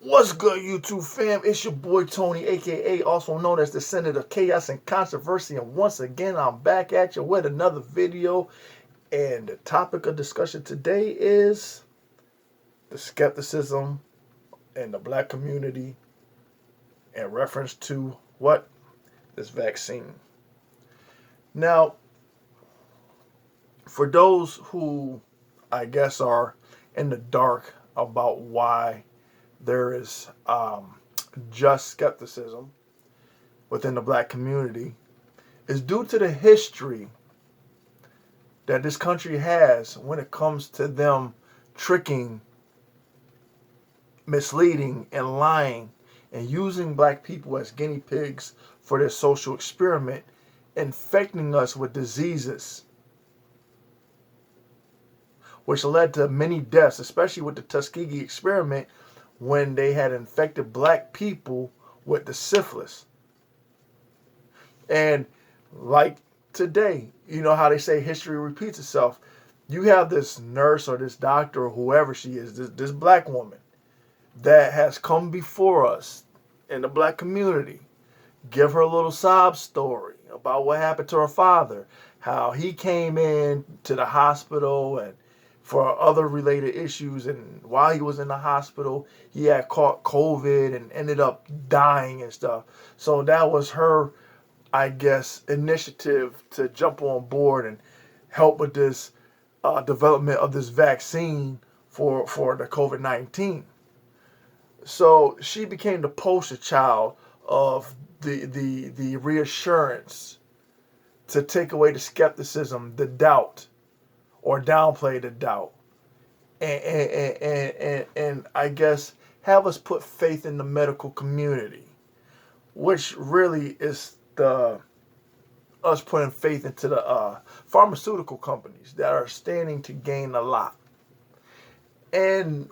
What's good, YouTube fam? It's your boy Tony, aka also known as the Senate of Chaos and Controversy. And once again, I'm back at you with another video. And the topic of discussion today is the skepticism in the black community in reference to what? This vaccine. Now, for those who I guess are in the dark about why there is just skepticism within the black community, is due to the history that this country has when it comes to them tricking, misleading, and lying and using black people as guinea pigs for their social experiment, infecting us with diseases, which led to many deaths, especially with the Tuskegee experiment when they had infected black people with the syphilis. And like today, you know how they say history repeats itself. You have this nurse or this doctor or whoever she is, this black woman that has come before us in the black community, give her a little sob story about what happened to her father, how he came in to the hospital and for other related issues, and while he was in the hospital, he had caught COVID and ended up dying and stuff. So that was her, I guess, initiative to jump on board and help with this development of this vaccine for the COVID-19. So she became the poster child of the reassurance to take away the skepticism, the doubt, or downplay the doubt, and I guess have us put faith in the medical community, which really is us putting faith into the pharmaceutical companies that are standing to gain a lot. And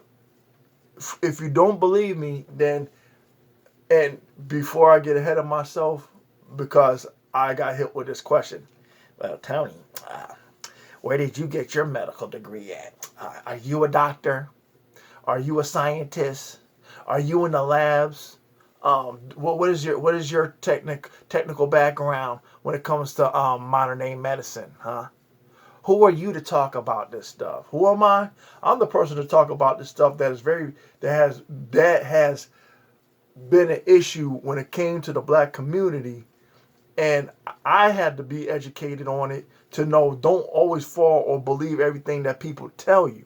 if you don't believe me, then, and before I get ahead of myself, because I got hit with this question, well, Tony, where did you get your medical degree at? Are you a doctor? Are you a scientist? Are you in the labs? What is your technical background when it comes to modern day medicine? Huh? Who are you to talk about this stuff? Who am I? I'm the person to talk about this stuff that has been an issue when it came to the black community. And I had to be educated on it to know don't always fall or believe everything that people tell you.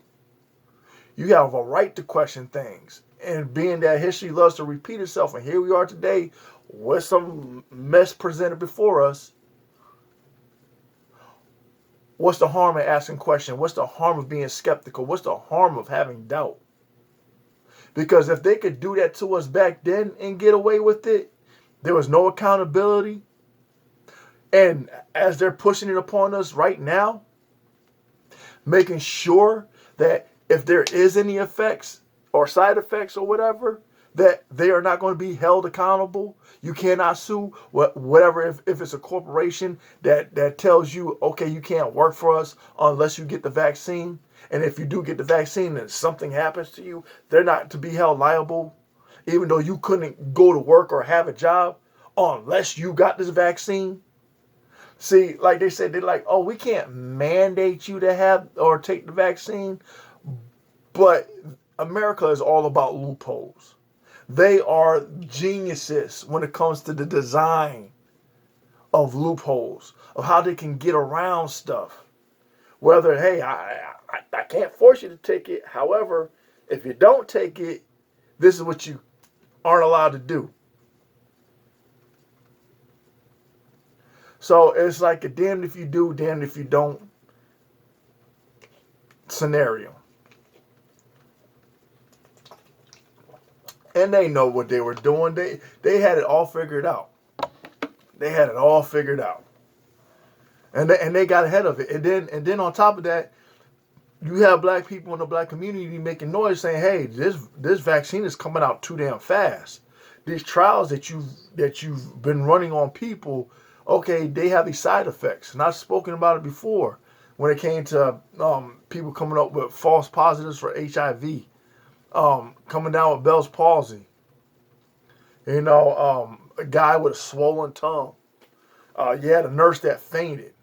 You have a right to question things. And being that history loves to repeat itself, and here we are today with some mess presented before us, what's the harm in asking questions? What's the harm of being skeptical? What's the harm of having doubt? Because if they could do that to us back then and get away with it, there was no accountability. And as they're pushing it upon us right now, making sure that if there is any effects or side effects or whatever, that they are not going to be held accountable. You cannot sue whatever if it's a corporation that tells you, okay, you can't work for us unless you get the vaccine. And if you do get the vaccine and something happens to you, they're not to be held liable, even though you couldn't go to work or have a job unless you got this vaccine. See, like they said, they're like, oh, we can't mandate you to have or take the vaccine. But America is all about loopholes. They are geniuses when it comes to the design of loopholes, of how they can get around stuff. Whether, hey, I can't force you to take it. However, if you don't take it, this is what you aren't allowed to do. So it's like a damned if you do, damned if you don't scenario. And they know what they were doing. They had it all figured out. They had it all figured out. And they got ahead of it. And then on top of that, you have black people in the black community making noise saying, hey, this vaccine is coming out too damn fast. These trials that you've been running on people, okay, they have these side effects. And I've spoken about it before when it came to people coming up with false positives for HIV. coming down with Bell's palsy. A guy with a swollen tongue. You had a nurse that fainted.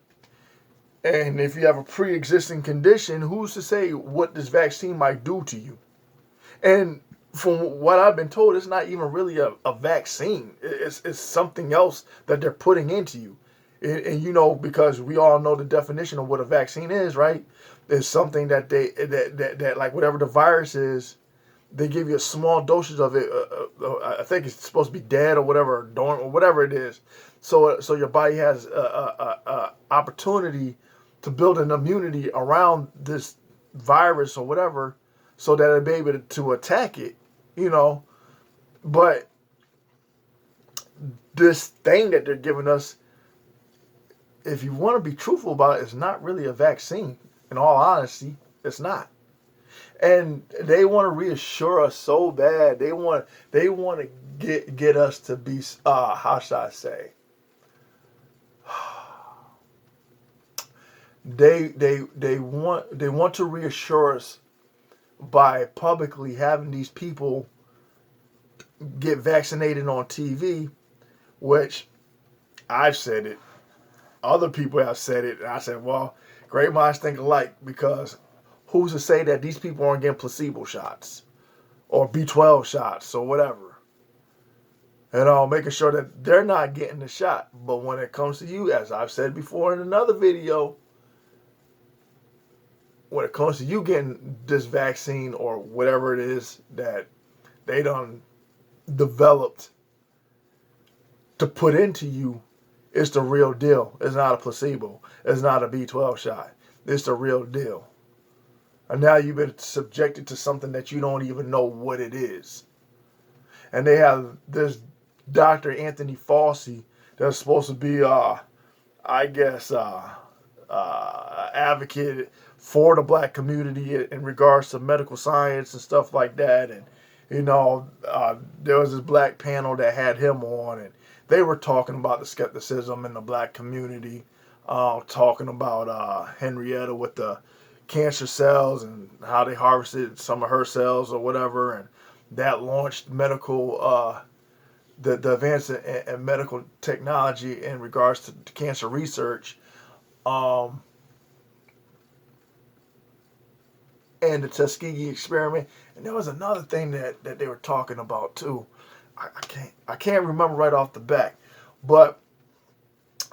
And if you have a pre-existing condition, who's to say what this vaccine might do to you? And from what I've been told, it's not even really a vaccine. It's something else that they're putting into you. And because we all know the definition of what a vaccine is, right? It's something that that like whatever the virus is, they give you a small dosage of it. I think it's supposed to be dead or whatever, or whatever it is. So your body has a opportunity to build an immunity around this virus or whatever, so that it'll be able to attack it. But this thing that they're giving us, if you want to be truthful about it, it's not really a vaccine. In all honesty, it's not. And they want to reassure us so bad. They want to get us to be, how should I say? They want to reassure us by publicly having these people get vaccinated on TV, which I've said it. Other people have said it. And I said, well, great minds think alike, because who's to say that these people aren't getting placebo shots or B12 shots or whatever? Making sure that they're not getting the shot. But when it comes to you, as I've said before in another video, when it comes to you getting this vaccine or whatever it is that they done developed to put into you, it's the real deal. It's not a placebo. It's not a B12 shot. It's the real deal. And now you've been subjected to something that you don't even know what it is. And they have this Dr. Anthony Fauci that's supposed to be, advocate for the black community in regards to medical science and stuff like that. And, there was this black panel that had him on, and they were talking about the skepticism in the black community, talking about Henrietta with the cancer cells and how they harvested some of her cells or whatever, and that launched medical the advance in medical technology in regards to cancer research, and the Tuskegee experiment. And there was another thing that they were talking about too. I can't remember right off the bat, but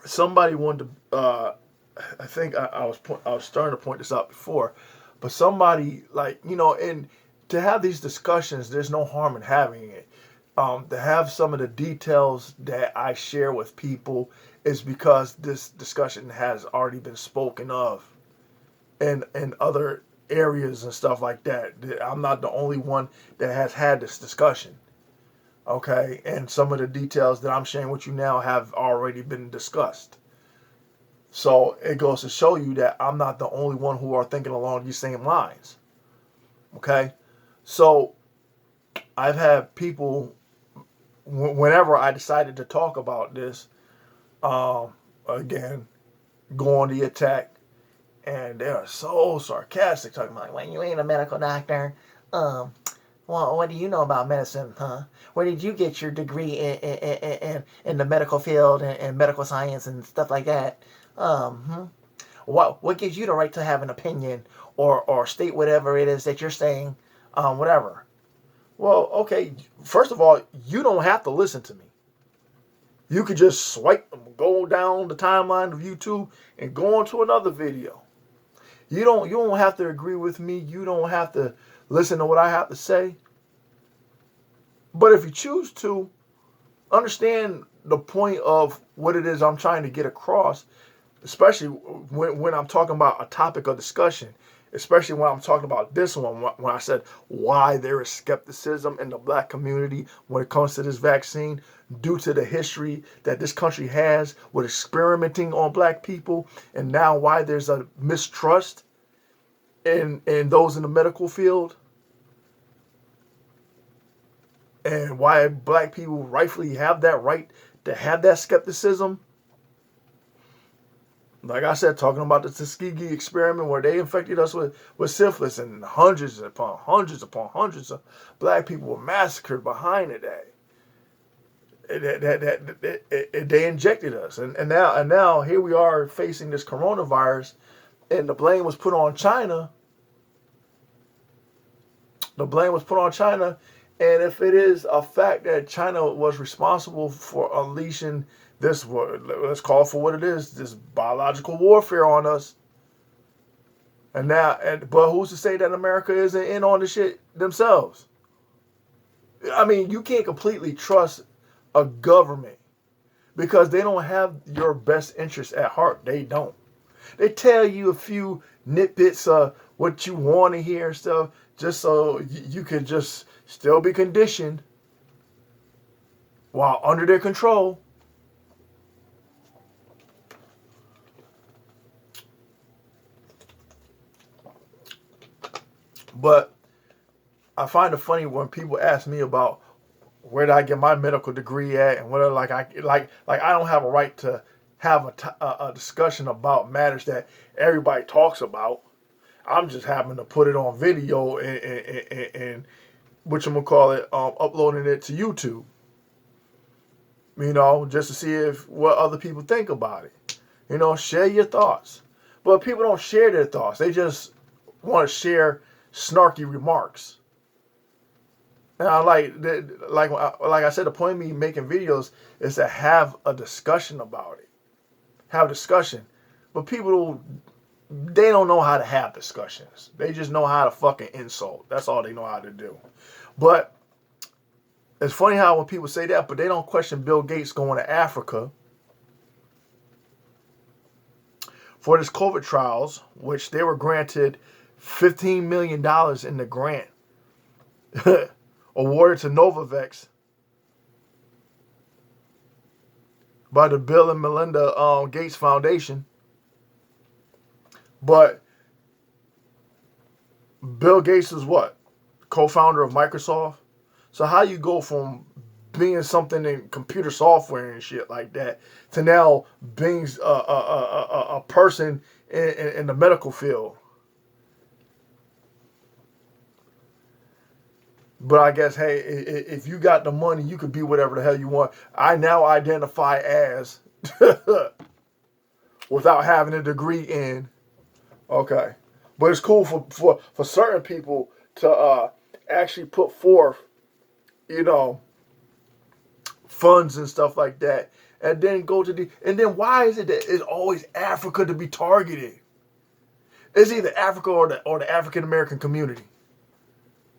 somebody wanted to. I think I was starting to point this out before, but somebody and to have these discussions, there's no harm in having it. To have some of the details that I share with people is because this discussion has already been spoken of in other areas and stuff like that. I'm not the only one that has had this discussion. Okay, and some of the details that I'm sharing with you now have already been discussed. So it goes to show you that I'm not the only one who are thinking along these same lines. Okay, so I've had people, whenever I decided to talk about this, again, go on the attack, and they are so sarcastic, talking about, well, you ain't a medical doctor. Well, what do you know about medicine, huh? Where did you get your degree in the medical field and medical science and stuff like that? What gives you the right to have an opinion or state whatever it is that you're saying, whatever? Well, okay, first of all, you don't have to listen to me. You could just swipe, go down the timeline of YouTube and go on to another video. You don't have to agree with me. You don't have to listen to what I have to say. But if you choose to, understand the point of what it is I'm trying to get across, especially when I'm talking about a topic of discussion, especially when I'm talking about this one, when I said why there is skepticism in the black community when it comes to this vaccine, due to the history that this country has with experimenting on black people, and now why there's a mistrust in those in the medical field, and why black people rightfully have that right to have that skepticism. Like I said, talking about the Tuskegee experiment where they infected us with syphilis, and hundreds upon hundreds of black people were massacred behind it. They injected us, and now here we are facing this coronavirus, and the blame was put on China. The blame was put on China, and if it is a fact that China was responsible for unleashing this, let's call it for what it is, this biological warfare on us, but who's to say that America isn't in on the shit themselves? I mean, you can't completely trust a government because they don't have your best interests at heart. They don't. They tell you a few nitbits of what you want to hear and stuff just so you can just still be conditioned while under their control. But I find it funny when people ask me about where did I get my medical degree at, and whether I don't have a right to have a discussion about matters that everybody talks about. I'm just having to put it on video and whatchamacallit, uploading it to YouTube. Just to see what other people think about it. Share your thoughts. But people don't share their thoughts. They just want to share snarky remarks. Now, like I said, the point of me making videos is to have a discussion about it. Have a discussion. But people, they don't know how to have discussions. They just know how to fucking insult. That's all they know how to do. But it's funny how when people say that, but they don't question Bill Gates going to Africa for this COVID trials, which they were granted $15 million in the grant awarded to Novavax by the Bill and Melinda Gates Foundation. But Bill Gates is what? Co-founder of Microsoft. So how you go from being something in computer software and shit like that to now being a person in the medical field? But I guess, hey, if you got the money, you could be whatever the hell you want. I now identify as without having a degree in. Okay. But it's cool for certain people to actually put forth, funds and stuff like that. And then and then why is it that it's always Africa to be targeted? It's either Africa or the African American community.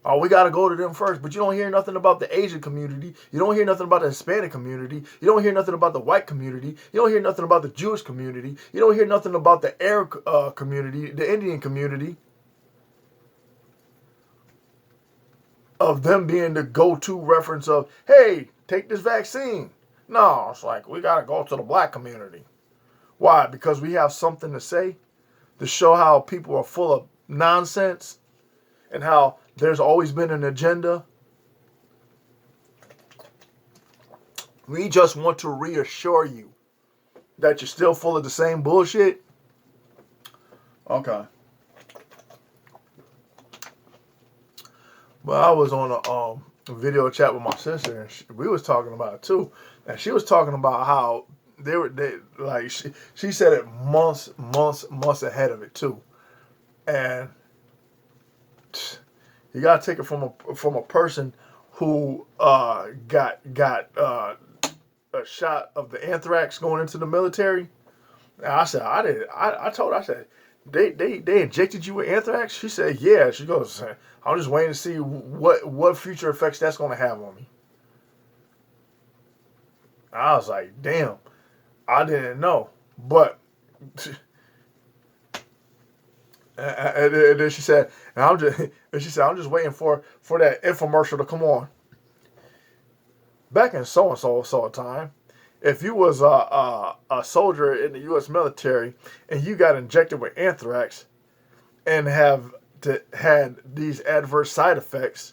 Oh, we got to go to them first. But you don't hear nothing about the Asian community. You don't hear nothing about the Hispanic community. You don't hear nothing about the white community. You don't hear nothing about the Jewish community. You don't hear nothing about the Arab community, the Indian community. Of them being the go-to reference of, hey, take this vaccine. No, it's like, we got to go to the black community. Why? Because we have something to say to show how people are full of nonsense and how there's always been an agenda. We just want to reassure you that you're still full of the same bullshit. Okay. But I was on a video chat with my sister, and we was talking about it too. And she was talking about how she said it months ahead of it too. And you gotta take it from a person who got a shot of the anthrax going into the military. And I said, I told her, I said, they injected you with anthrax? She said, yeah. She goes, I'm just waiting to see what future effects that's gonna have on me. I was like, damn, I didn't know. But and then she said, I'm just waiting for that infomercial to come on. Back in so and so time, if you was a soldier in the U.S. military and you got injected with anthrax and had these adverse side effects,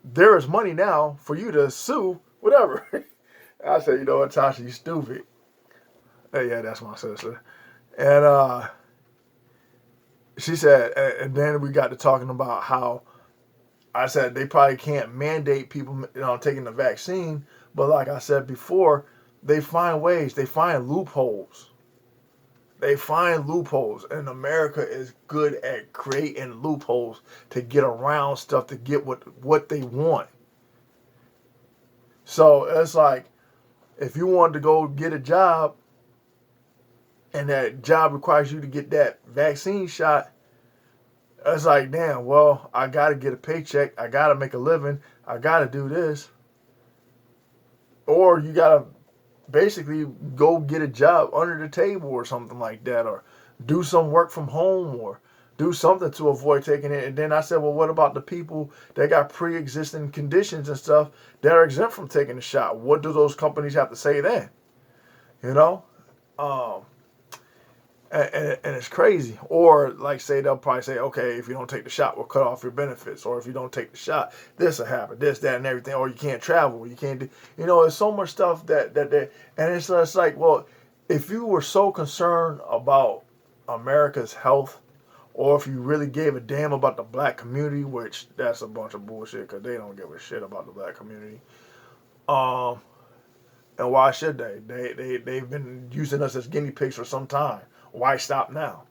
there is money now for you to sue whatever. I said, you know what, Tasha, you stupid. Yeah, that's my sister. And she said, and then we got to talking about how I said they probably can't mandate people, taking the vaccine, but like I said before, they find ways, they find loopholes. They find loopholes, and America is good at creating loopholes to get around stuff to get what they want. So it's like if you wanted to go get a job and that job requires you to get that vaccine shot, it's like, damn, well, I got to get a paycheck. I got to make a living. I got to do this. Or you got to basically go get a job under the table or something like that, or do some work from home, or do something to avoid taking it. And then I said, well, what about the people that got pre-existing conditions and stuff that are exempt from taking the shot? What do those companies have to say then? You know? Um, and it's crazy. Or like say they'll probably say, okay, if you don't take the shot, we'll cut off your benefits. Or if you don't take the shot, this will happen, this, that, and everything. Or you can't travel, you can't do. There's so much stuff that they, and it's just like, well, if you were so concerned about America's health, or if you really gave a damn about the black community, which that's a bunch of bullshit because they don't give a shit about the black community. Um, and why should they? They've been using us as guinea pigs for some time. Why stop now?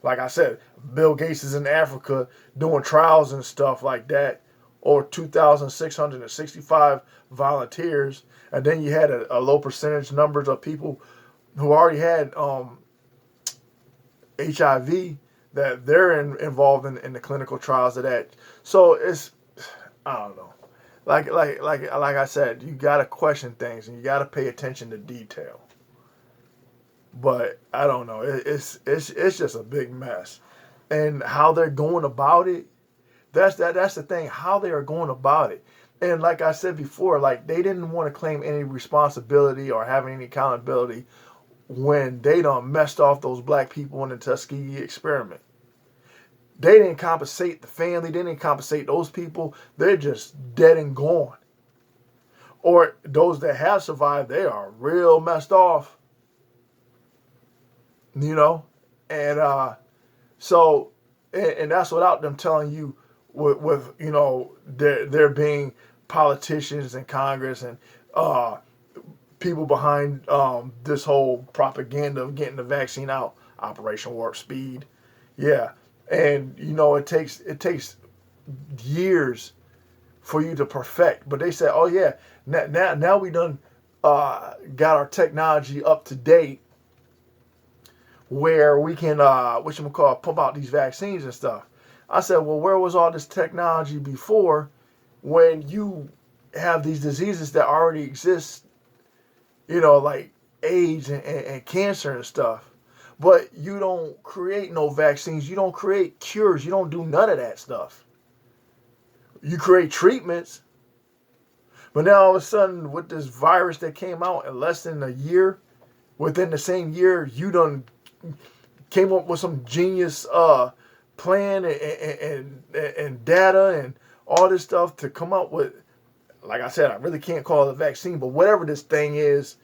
Like I said, Bill Gates is in Africa doing trials and stuff like that, or 2,665 volunteers, and then you had a low percentage numbers of people who already had HIV that they're involved in the clinical trials of that. So it's, I don't know. Like I said, you gotta question things and you gotta pay attention to detail. But I don't know. It's just a big mess, and how they're going about it. That's the thing. How they are going about it, and like I said before, like they didn't want to claim any responsibility or have any accountability when they done messed off those black people in the Tuskegee experiment. They didn't compensate the family. They didn't compensate those people. They're just dead and gone. Or those that have survived, they are real messed off. And so, and that's without them telling you with there being politicians in Congress and people behind this whole propaganda of getting the vaccine out, Operation Warp Speed. Yeah. And it takes years for you to perfect. But they said, oh yeah, now we done got our technology up to date where we can pump out these vaccines and stuff. I said, well, where was all this technology before when you have these diseases that already exist, like AIDS and cancer and stuff? But you don't create no vaccines. You don't create cures. You don't do none of that stuff. You create treatments. But now all of a sudden, with this virus that came out in less than a year, within the same year, you done came up with some genius plan and data and all this stuff to come up with, like I said, I really can't call it a vaccine, but whatever this thing is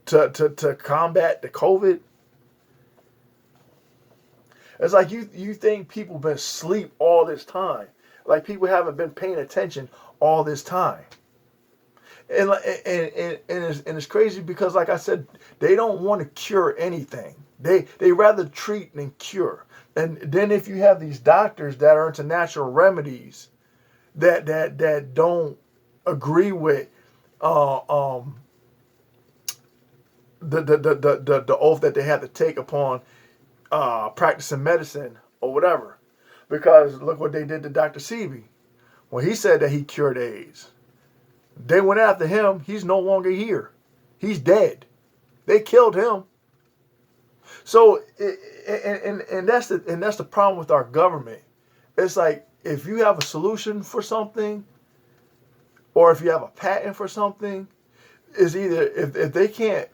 to combat the COVID. It's like you think people been asleep all this time. Like people haven't been paying attention all this time. And it's crazy because, like I said, they don't want to cure anything. They rather treat than cure. And then if you have these doctors that are into natural remedies that don't agree with the oath that they have to take upon practicing medicine or whatever. Because look what they did to Dr. Sebi. When he said that he cured AIDS, they went after him. He's no longer here. He's dead. They killed him. So, and that's the problem with our government. It's like if you have a solution for something, or if you have a patent for something, is either if they can't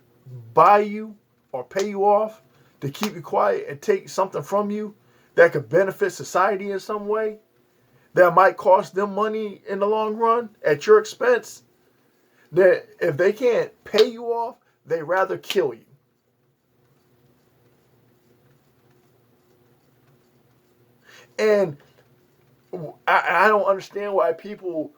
buy you or pay you off to keep you quiet and take something from you that could benefit society in some way, that might cost them money in the long run at your expense, that if they can't pay you off, they rather kill you. And I don't understand why people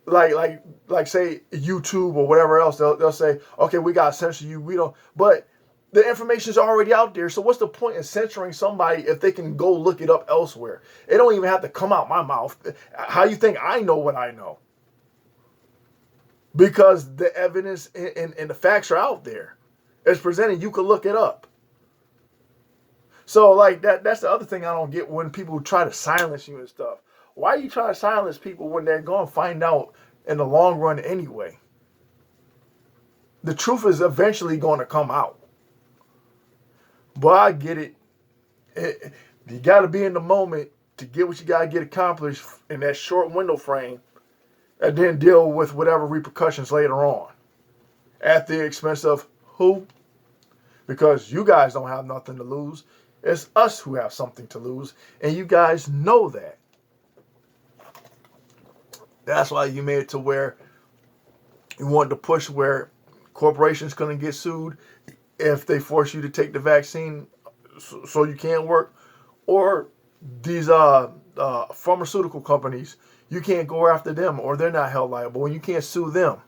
like say YouTube or whatever else. They'll say, okay, we got to censor you. We don't. But the information is already out there. So what's the point in censoring somebody if they can go look it up elsewhere? It don't even have to come out my mouth. How you think I know what I know? Because the evidence and the facts are out there. It's presented. You can look it up. So like that's the other thing I don't get when people try to silence you and stuff. Why are you trying to silence people when they're going to find out in the long run anyway? The truth is eventually going to come out. But I get it. You got to be in the moment to get what you got to get accomplished in that short window frame, and then deal with whatever repercussions later on. At the expense of who? Because you guys don't have nothing to lose. It's us who have something to lose. And you guys know that. That's why you made it to where you wanted to push where corporations couldn't get sued if they force you to take the vaccine so you can't work. Or these pharmaceutical companies, you can't go after them or they're not held liable and you can't sue them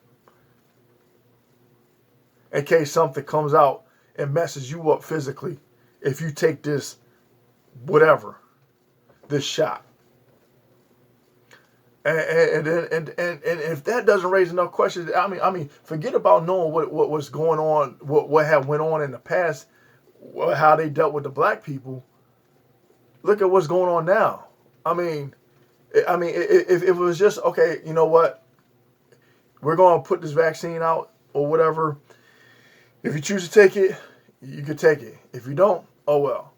in case something comes out and messes you up physically if you take this whatever, this shot. And if that doesn't raise enough questions, I mean, forget about knowing what was going on, what had went on in the past, how they dealt with the black people. Look at what's going on now. I mean, if it was just okay, you know what, we're going to put this vaccine out or whatever. If you choose to take it, you can take it. If you don't, oh well.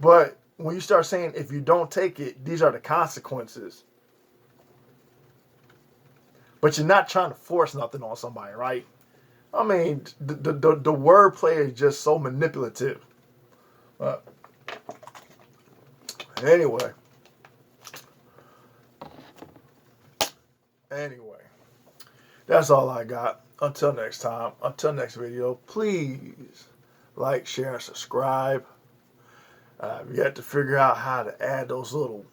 But when you start saying if you don't take it, these are the consequences. But you're not trying to force nothing on somebody, right? I mean, the wordplay is just so manipulative. Anyway, that's all I got. Until next time, until next video, please like, share, and subscribe. I've yet to figure out how to add those little,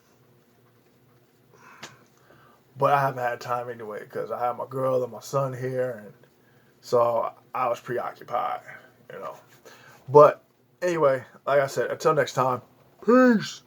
but I haven't had time anyway because I have my girl and my son here, and so I was preoccupied, you know. But anyway, like I said, until next time, peace.